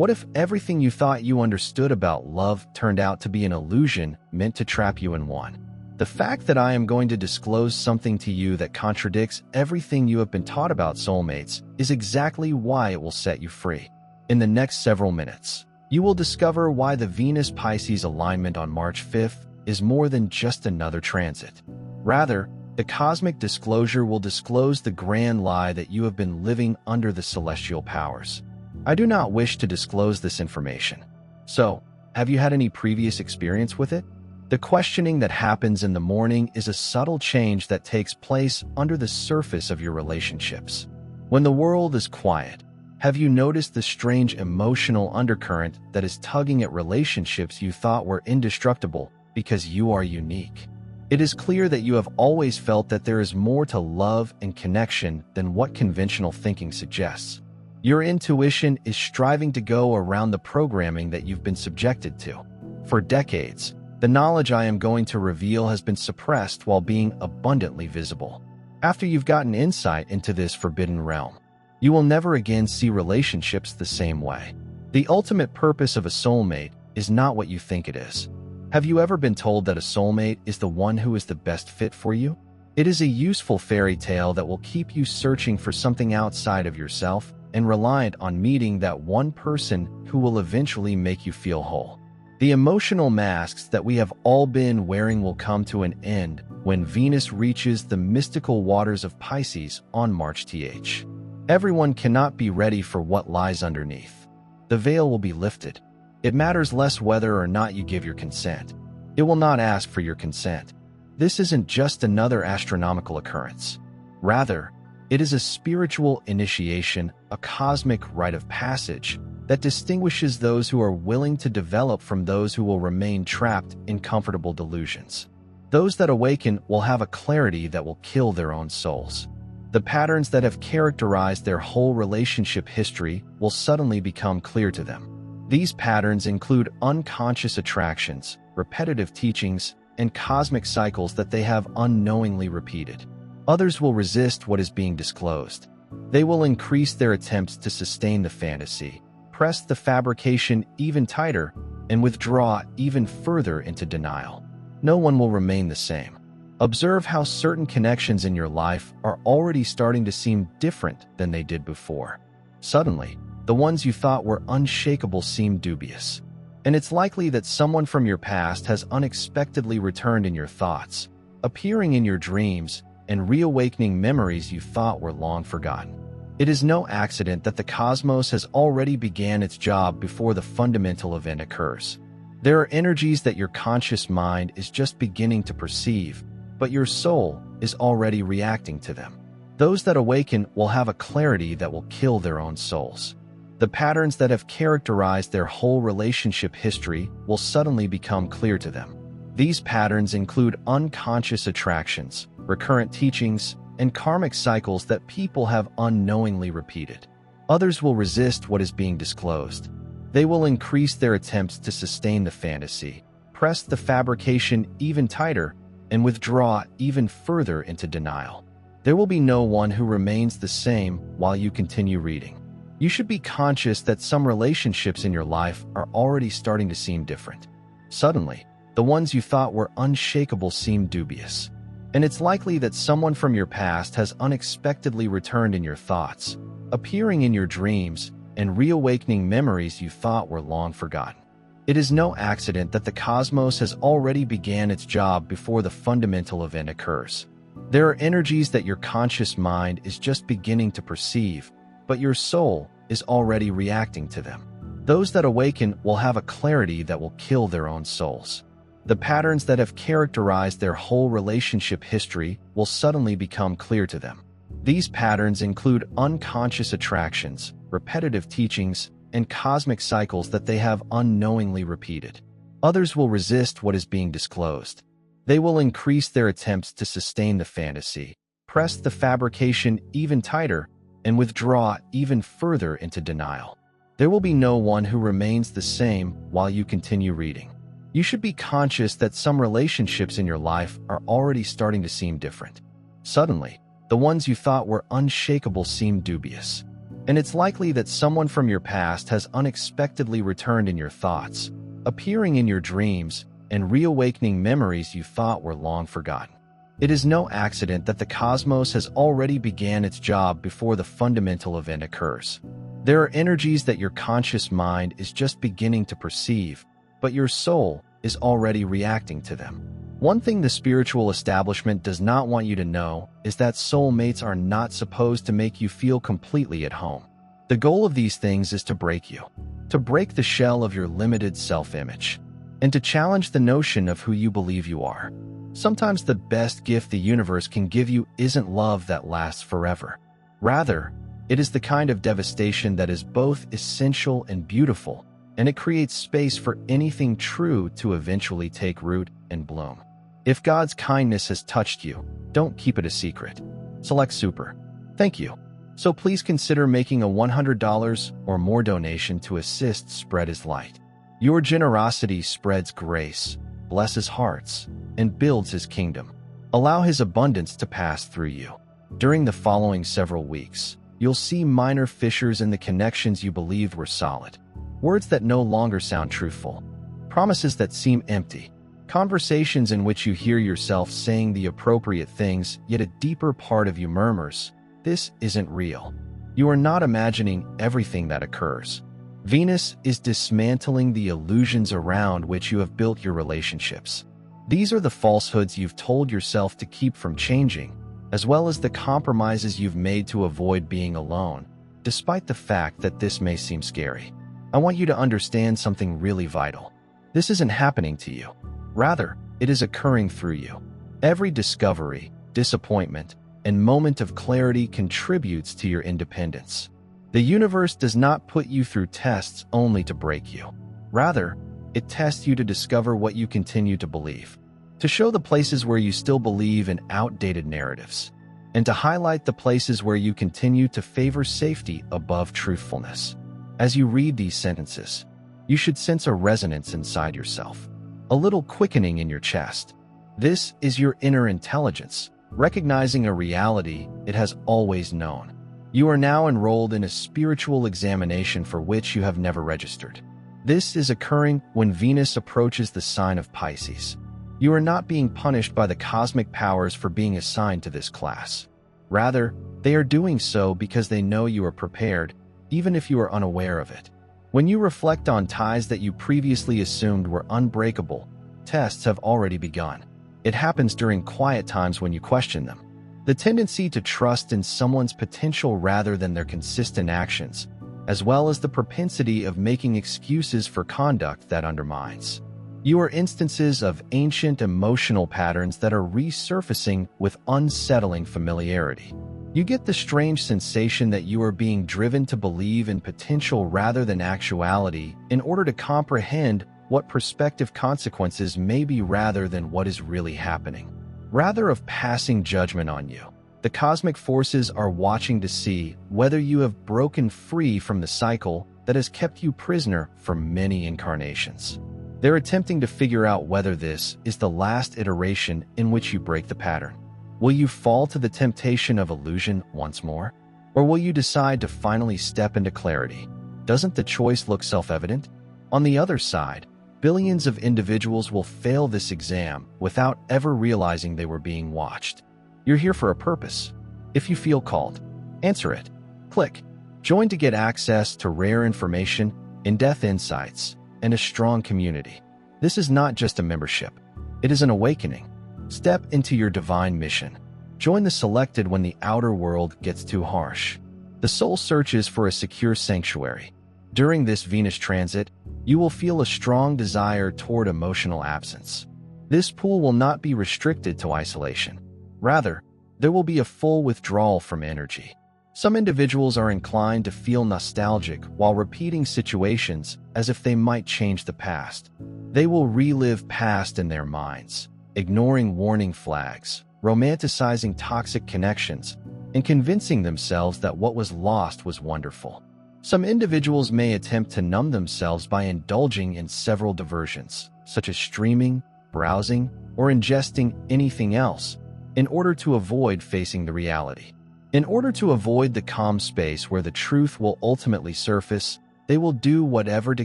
What if everything you thought you understood about love turned out to be an illusion meant to trap you in one? The fact that I am going to disclose something to you that contradicts everything you have been taught about soulmates is exactly why it will set you free. In the next several minutes, you will discover why the Venus-Pisces alignment on March 5th is more than just another transit. Rather, the cosmic disclosure will disclose the grand lie that you have been living under the celestial powers. I do not wish to disclose this information. So, have you had any previous experience with it? The questioning that happens in the morning is a subtle change that takes place under the surface of your relationships. When the world is quiet, have you noticed the strange emotional undercurrent that is tugging at relationships you thought were indestructible because you are unique? It is clear that you have always felt that there is more to love and connection than what conventional thinking suggests. Your intuition is striving to go around the programming that you've been subjected to. For decades, the knowledge I am going to reveal has been suppressed while being abundantly visible. After you've gotten insight into this forbidden realm, you will never again see relationships the same way. The ultimate purpose of a soulmate is not what you think it is. Have you ever been told that a soulmate is the one who is the best fit for you? It is a useful fairy tale that will keep you searching for something outside of yourself and reliant on meeting that one person who will eventually make you feel whole. The emotional masks that we have all been wearing will come to an end when Venus reaches the mystical waters of Pisces on March 10th. Everyone cannot be ready for what lies underneath. The veil will be lifted. It matters less whether or not you give your consent. It will not ask for your consent. This isn't just another astronomical occurrence. Rather, it is a spiritual initiation, a cosmic rite of passage that distinguishes those who are willing to develop from those who will remain trapped in comfortable delusions. Those that awaken will have a clarity that will kill their own souls. The patterns that have characterized their whole relationship history will suddenly become clear to them. These patterns include unconscious attractions, repetitive teachings, and cosmic cycles that they have unknowingly repeated. Others will resist what is being disclosed. They will increase their attempts to sustain the fantasy, press the fabrication even tighter, and withdraw even further into denial. No one will remain the same. Observe how certain connections in your life are already starting to seem different than they did before. Suddenly, the ones you thought were unshakable seem dubious. And it's likely that someone from your past has unexpectedly returned in your thoughts, appearing in your dreams, and reawakening memories you thought were long forgotten. It is no accident that the cosmos has already began its job before the fundamental event occurs. There are energies that your conscious mind is just beginning to perceive, but your soul is already reacting to them. Those that awaken will have a clarity that will kill their own souls. The patterns that have characterized their whole relationship history will suddenly become clear to them. These patterns include unconscious attractions, recurrent teachings, and karmic cycles that people have unknowingly repeated. Others will resist what is being disclosed. They will increase their attempts to sustain the fantasy, press the fabrication even tighter, and withdraw even further into denial. There will be no one who remains the same while you continue reading. You should be conscious that some relationships in your life are already starting to seem different. Suddenly, the ones you thought were unshakable seem dubious. And it's likely that someone from your past has unexpectedly returned in your thoughts, appearing in your dreams, and reawakening memories you thought were long forgotten. It is no accident that the cosmos has already began its job before the fundamental event occurs. There are energies that your conscious mind is just beginning to perceive, but your soul is already reacting to them. Those that awaken will have a clarity that will kill their own souls. The patterns that have characterized their whole relationship history will suddenly become clear to them. These patterns include unconscious attractions, repetitive teachings, and cosmic cycles that they have unknowingly repeated. Others will resist what is being disclosed. They will increase their attempts to sustain the fantasy, press the fabrication even tighter, and withdraw even further into denial. There will be no one who remains the same while you continue reading. You should be conscious that some relationships in your life are already starting to seem different. Suddenly, the ones you thought were unshakable seem dubious. And it's likely that someone from your past has unexpectedly returned in your thoughts, appearing in your dreams, and reawakening memories you thought were long forgotten. It is no accident that the cosmos has already began its job before the fundamental event occurs. There are energies that your conscious mind is just beginning to perceive, but your soul is already reacting to them. One thing the spiritual establishment does not want you to know is that soulmates are not supposed to make you feel completely at home. The goal of these things is to break you, to break the shell of your limited self-image, and to challenge the notion of who you believe you are. Sometimes the best gift the universe can give you isn't love that lasts forever. Rather, it is the kind of devastation that is both essential and beautiful, and it creates space for anything true to eventually take root and bloom. If God's kindness has touched you, don't keep it a secret. Select Super. Thank you. So please consider making a $100 or more donation to assist spread His light. Your generosity spreads grace, blesses hearts, and builds His kingdom. Allow His abundance to pass through you. During the following several weeks, you'll see minor fissures in the connections you believed were solid. Words that no longer sound truthful. Promises that seem empty. Conversations in which you hear yourself saying the appropriate things, yet a deeper part of you murmurs, "This isn't real." You are not imagining everything that occurs. Venus is dismantling the illusions around which you have built your relationships. These are the falsehoods you've told yourself to keep from changing, as well as the compromises you've made to avoid being alone, despite the fact that this may seem scary. I want you to understand something really vital. This isn't happening to you. Rather, it is occurring through you. Every discovery, disappointment, and moment of clarity contributes to your independence. The universe does not put you through tests only to break you. Rather, it tests you to discover what you continue to believe, to show the places where you still believe in outdated narratives, and to highlight the places where you continue to favor safety above truthfulness. As you read these sentences, you should sense a resonance inside yourself, a little quickening in your chest. This is your inner intelligence, recognizing a reality it has always known. You are now enrolled in a spiritual examination for which you have never registered. This is occurring when Venus approaches the sign of Pisces. You are not being punished by the cosmic powers for being assigned to this class. Rather, they are doing so because they know you are prepared, even if you are unaware of it. When you reflect on ties that you previously assumed were unbreakable, tests have already begun. It happens during quiet times when you question them. The tendency to trust in someone's potential rather than their consistent actions, as well as the propensity of making excuses for conduct that undermines. You are instances of ancient emotional patterns that are resurfacing with unsettling familiarity. You get the strange sensation that you are being driven to believe in potential rather than actuality in order to comprehend what prospective consequences may be rather than what is really happening. Rather of passing judgment on you, the cosmic forces are watching to see whether you have broken free from the cycle that has kept you prisoner for many incarnations. They're attempting to figure out whether this is the last iteration in which you break the pattern. Will you fall to the temptation of illusion once more? Or will you decide to finally step into clarity? Doesn't the choice look self-evident? On the other side, billions of individuals will fail this exam without ever realizing they were being watched. You're here for a purpose. If you feel called, answer it. Click Join to get access to rare information, in-depth insights, and a strong community. This is not just a membership. It is an awakening. Step into your divine mission. Join the selected when the outer world gets too harsh. The soul searches for a secure sanctuary. During this Venus transit, you will feel a strong desire toward emotional absence. This pool will not be restricted to isolation. Rather, there will be a full withdrawal from energy. Some individuals are inclined to feel nostalgic while repeating situations as if they might change the past. They will relive past in their minds, ignoring warning flags, romanticizing toxic connections, and convincing themselves that what was lost was wonderful. Some individuals may attempt to numb themselves by indulging in several diversions, such as streaming, browsing, or ingesting anything else, in order to avoid facing the reality. In order to avoid the calm space where the truth will ultimately surface, they will do whatever to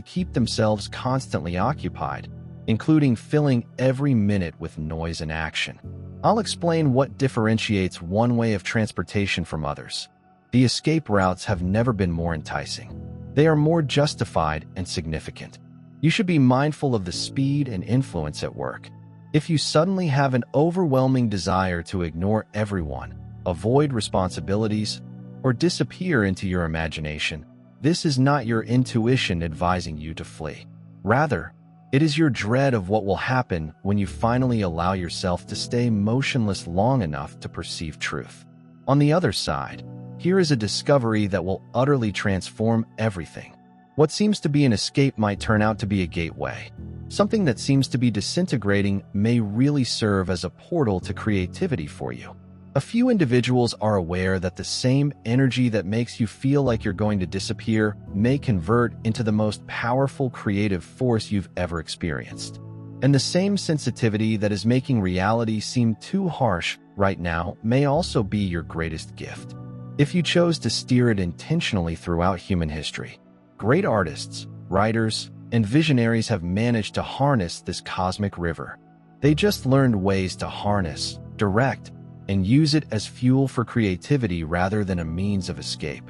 keep themselves constantly occupied, including filling every minute with noise and action. I'll explain what differentiates one way of transportation from others. The escape routes have never been more enticing. They are more justified and significant. You should be mindful of the speed and influence at work. If you suddenly have an overwhelming desire to ignore everyone, avoid responsibilities, or disappear into your imagination, this is not your intuition advising you to flee. Rather, it is your dread of what will happen when you finally allow yourself to stay motionless long enough to perceive truth. On the other side, here is a discovery that will utterly transform everything. What seems to be an escape might turn out to be a gateway. Something that seems to be disintegrating may really serve as a portal to creativity for you. A few individuals are aware that the same energy that makes you feel like you're going to disappear may convert into the most powerful creative force you've ever experienced. And the same sensitivity that is making reality seem too harsh right now may also be your greatest gift, if you chose to steer it intentionally throughout human history. Great artists, writers, and visionaries have managed to harness this cosmic river. They just learned ways to harness, direct, and use it as fuel for creativity rather than a means of escape.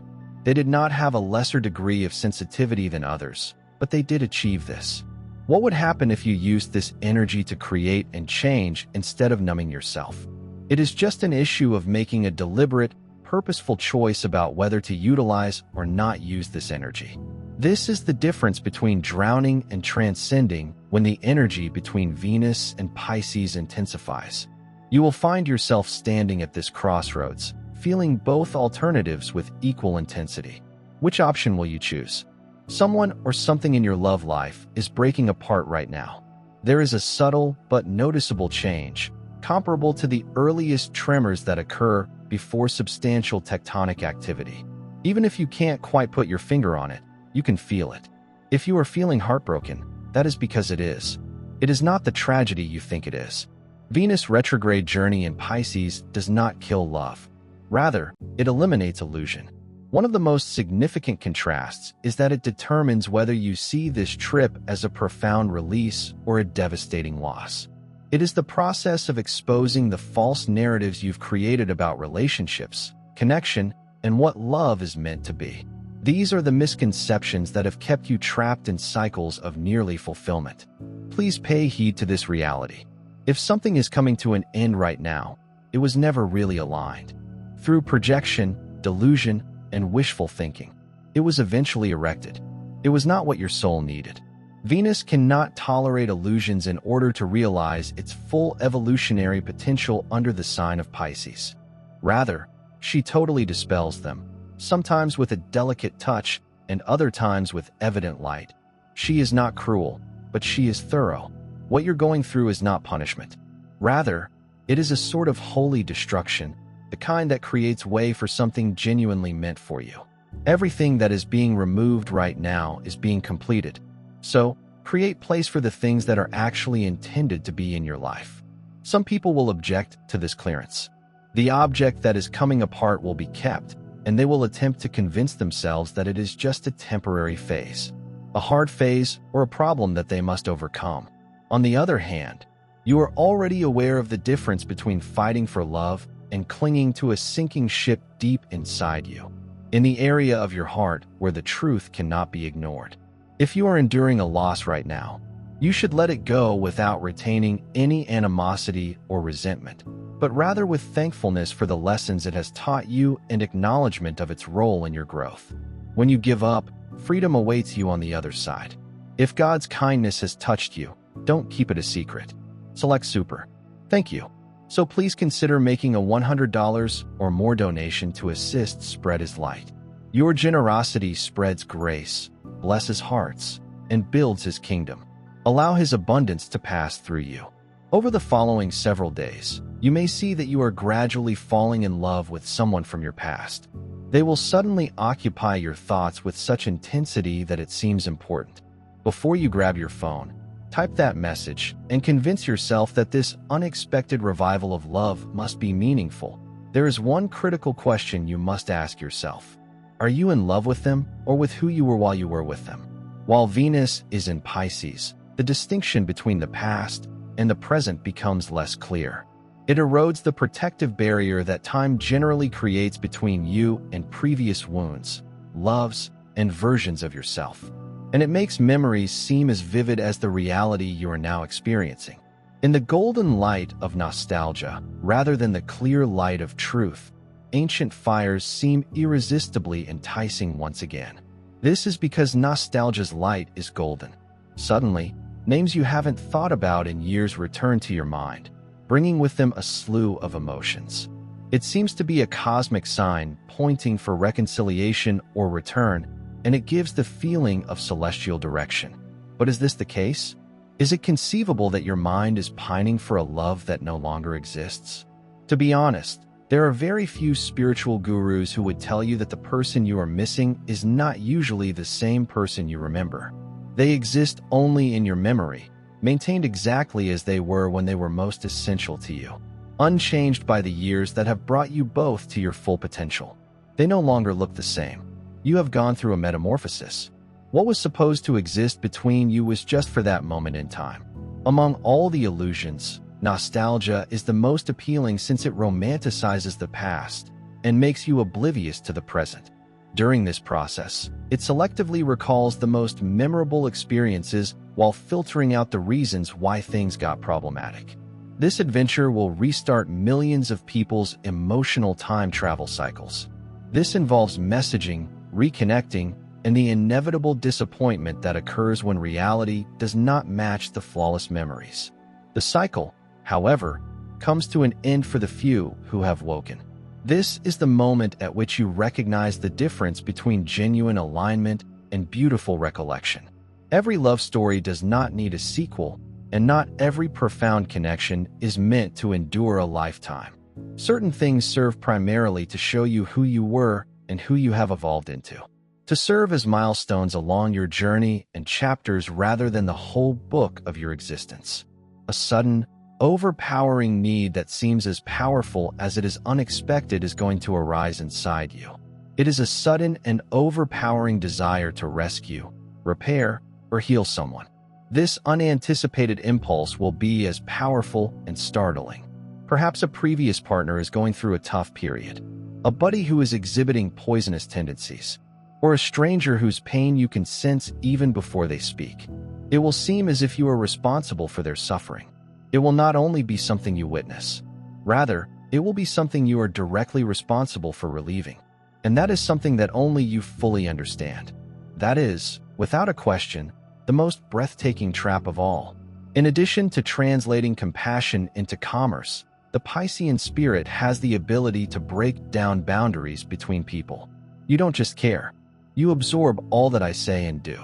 They did not have a lesser degree of sensitivity than others, but they did achieve this. What would happen if you used this energy to create and change instead of numbing yourself? It is just an issue of making a deliberate, purposeful choice about whether to utilize or not use this energy. This is the difference between drowning and transcending when the energy between Venus and Pisces intensifies. You will find yourself standing at this crossroads, feeling both alternatives with equal intensity. Which option will you choose? Someone or something in your love life is breaking apart right now. There is a subtle but noticeable change, comparable to the earliest tremors that occur before substantial tectonic activity. Even if you can't quite put your finger on it, you can feel it. If you are feeling heartbroken, that is because it is. It is not the tragedy you think it is. Venus retrograde journey in Pisces does not kill love. Rather, it eliminates illusion. One of the most significant contrasts is that it determines whether you see this trip as a profound release or a devastating loss. It is the process of exposing the false narratives you've created about relationships, connection, and what love is meant to be. These are the misconceptions that have kept you trapped in cycles of nearly fulfillment. Please pay heed to this reality. If something is coming to an end right now, it was never really aligned. Through projection, delusion, and wishful thinking, it was eventually erected. It was not what your soul needed. Venus cannot tolerate illusions in order to realize its full evolutionary potential under the sign of Pisces. Rather, she totally dispels them, sometimes with a delicate touch and other times with evident light. She is not cruel, but she is thorough. What you're going through is not punishment. Rather, it is a sort of holy destruction, the kind that creates way for something genuinely meant for you. Everything that is being removed right now is being completed. So, create place for the things that are actually intended to be in your life. Some people will object to this clearance. The object that is coming apart will be kept, and they will attempt to convince themselves that it is just a temporary phase, a hard phase, or a problem that they must overcome. On the other hand, you are already aware of the difference between fighting for love and clinging to a sinking ship deep inside you, in the area of your heart where the truth cannot be ignored. If you are enduring a loss right now, you should let it go without retaining any animosity or resentment, but rather with thankfulness for the lessons it has taught you and acknowledgement of its role in your growth. When you give up, freedom awaits you on the other side. If God's kindness has touched you, don't keep it a secret. Select Super. Thank you. So please consider making a $100 or more donation to assist spread His light. Your generosity spreads grace, blesses hearts, and builds His kingdom. Allow His abundance to pass through you. Over the following several days, you may see that you are gradually falling in love with someone from your past. They will suddenly occupy your thoughts with such intensity that it seems important. Before you grab your phone, type that message and convince yourself that this unexpected revival of love must be meaningful. there is one critical question you must ask yourself. Are you in love with them or with who you were while you were with them? While Venus is in Pisces, the distinction between the past and the present becomes less clear. It erodes the protective barrier that time generally creates between you and previous wounds, loves, and versions of yourself. And it makes memories seem as vivid as the reality you are now experiencing. In the golden light of nostalgia, rather than the clear light of truth, ancient fires seem irresistibly enticing once again. This is because nostalgia's light is golden. Suddenly, names you haven't thought about in years return to your mind, bringing with them a slew of emotions. It seems to be a cosmic sign pointing for reconciliation or return, and it gives the feeling of celestial direction. But is this the case? Is it conceivable that your mind is pining for a love that no longer exists? To be honest, there are very few spiritual gurus who would tell you that the person you are missing is not usually the same person you remember. They exist only in your memory, maintained exactly as they were when they were most essential to you, unchanged by the years that have brought you both to your full potential. They no longer look the same. You have gone through a metamorphosis. What was supposed to exist between you was just for that moment in time. Among all the illusions, nostalgia is the most appealing since it romanticizes the past and makes you oblivious to the present. During this process, it selectively recalls the most memorable experiences while filtering out the reasons why things got problematic. This adventure will restart millions of people's emotional time travel cycles. This involves messaging, reconnecting, and the inevitable disappointment that occurs when reality does not match the flawless memories. The cycle, however, comes to an end for the few who have woken. This is the moment at which you recognize the difference between genuine alignment and beautiful recollection. Every love story does not need a sequel, and not every profound connection is meant to endure a lifetime. Certain things serve primarily to show you who you were and who you have evolved into, to serve as milestones along your journey and chapters rather than the whole book of your existence. A sudden, overpowering need that seems as powerful as it is unexpected is going to arise inside you. It is a sudden and overpowering desire to rescue, repair, or heal someone. This unanticipated impulse will be as powerful and startling. Perhaps a previous partner is going through a tough period, a buddy who is exhibiting poisonous tendencies, or a stranger whose pain you can sense even before they speak. It will seem as if you are responsible for their suffering. It will not only be something you witness. Rather, it will be something you are directly responsible for relieving. And that is something that only you fully understand. That is, without a question, the most breathtaking trap of all. In addition to translating compassion into commerce, the Piscean spirit has the ability to break down boundaries between people. You don't just care. You absorb all that I say and do.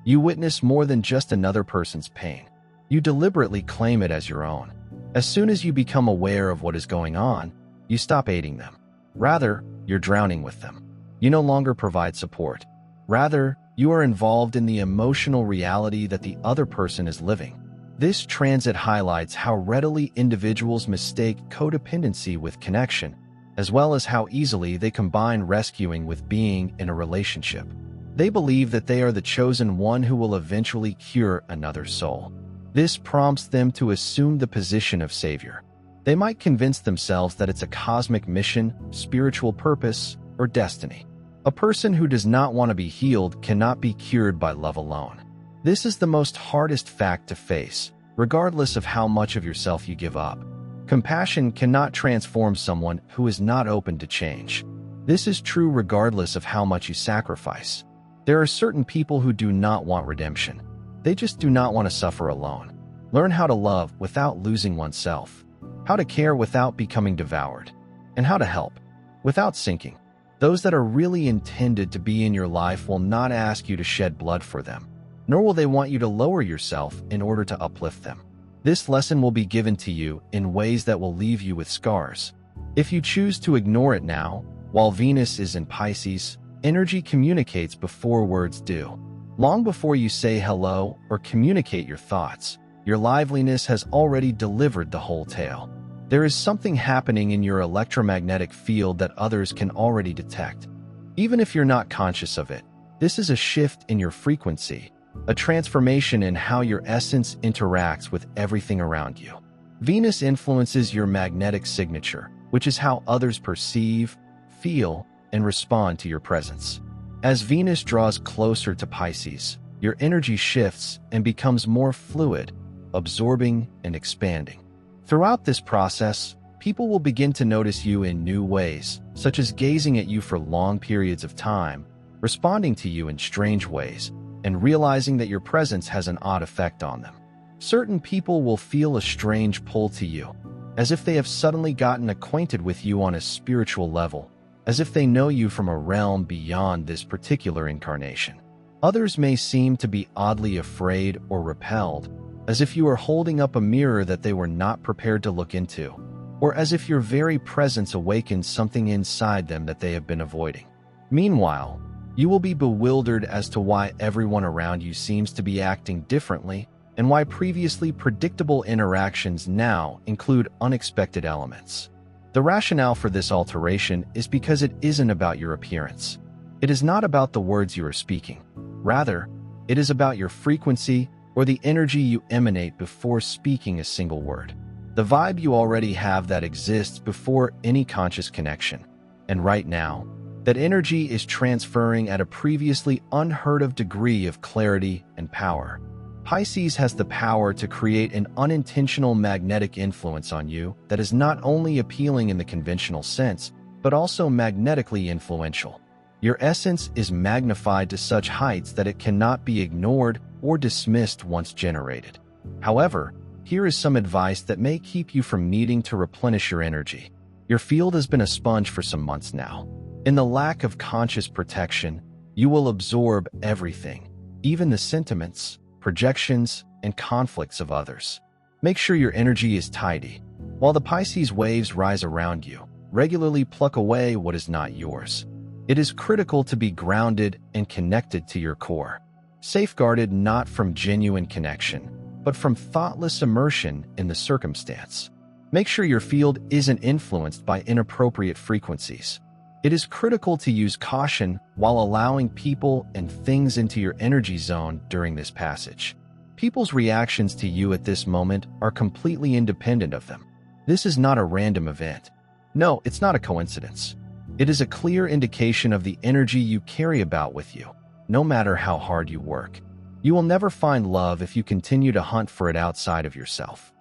You witness more than just another person's pain. You deliberately claim it as your own. As soon as you become aware of what is going on, you stop aiding them. Rather, you're drowning with them. You no longer provide support. Rather, you are involved in the emotional reality that the other person is living. This transit highlights how readily individuals mistake codependency with connection, as well as how easily they combine rescuing with being in a relationship. They believe that they are the chosen one who will eventually cure another soul. This prompts them to assume the position of savior. They might convince themselves that it's a cosmic mission, spiritual purpose, or destiny. A person who does not want to be healed cannot be cured by love alone. This is the most hardest fact to face, regardless of how much of yourself you give up. Compassion cannot transform someone who is not open to change. This is true regardless of how much you sacrifice. There are certain people who do not want redemption. They just do not want to suffer alone. Learn how to love without losing oneself, how to care without becoming devoured, and how to help without sinking. Those that are really intended to be in your life will not ask you to shed blood for them, nor will they want you to lower yourself in order to uplift them. This lesson will be given to you in ways that will leave you with scars. If you choose to ignore it now, while Venus is in Pisces, energy communicates before words do. Long before you say hello or communicate your thoughts, your liveliness has already delivered the whole tale. There is something happening in your electromagnetic field that others can already detect. Even if you're not conscious of it, this is a shift in your frequency, a transformation in how your essence interacts with everything around you. Venus influences your magnetic signature, which is how others perceive, feel, and respond to your presence. As Venus draws closer to Pisces, your energy shifts and becomes more fluid, absorbing and expanding. Throughout this process, people will begin to notice you in new ways, such as gazing at you for long periods of time, responding to you in strange ways, and realizing that your presence has an odd effect on them. Certain people will feel a strange pull to you, as if they have suddenly gotten acquainted with you on a spiritual level, as if they know you from a realm beyond this particular incarnation. Others may seem to be oddly afraid or repelled, as if you are holding up a mirror that they were not prepared to look into, or as if your very presence awakens something inside them that they have been avoiding. Meanwhile, you will be bewildered as to why everyone around you seems to be acting differently and why previously predictable interactions now include unexpected elements. The rationale for this alteration is because it isn't about your appearance. It is not about the words you are speaking. Rather, it is about your frequency or the energy you emanate before speaking a single word. The vibe you already have that exists before any conscious connection. And right now, that energy is transferring at a previously unheard of degree of clarity and power. Pisces has the power to create an unintentional magnetic influence on you that is not only appealing in the conventional sense, but also magnetically influential. Your essence is magnified to such heights that it cannot be ignored or dismissed once generated. However, here is some advice that may keep you from needing to replenish your energy. Your field has been a sponge for some months now. In the lack of conscious protection, you will absorb everything, even the sentiments, projections, and conflicts of others. Make sure your energy is tidy. While the Pisces waves rise around you, regularly pluck away what is not yours. It is critical to be grounded and connected to your core, safeguarded not from genuine connection, but from thoughtless immersion in the circumstance. Make sure your field isn't influenced by inappropriate frequencies. It is critical to use caution while allowing people and things into your energy zone during this passage. People's reactions to you at this moment are completely independent of them. This is not a random event. No, it's not a coincidence. It is a clear indication of the energy you carry about with you, no matter how hard you work. You will never find love if you continue to hunt for it outside of yourself.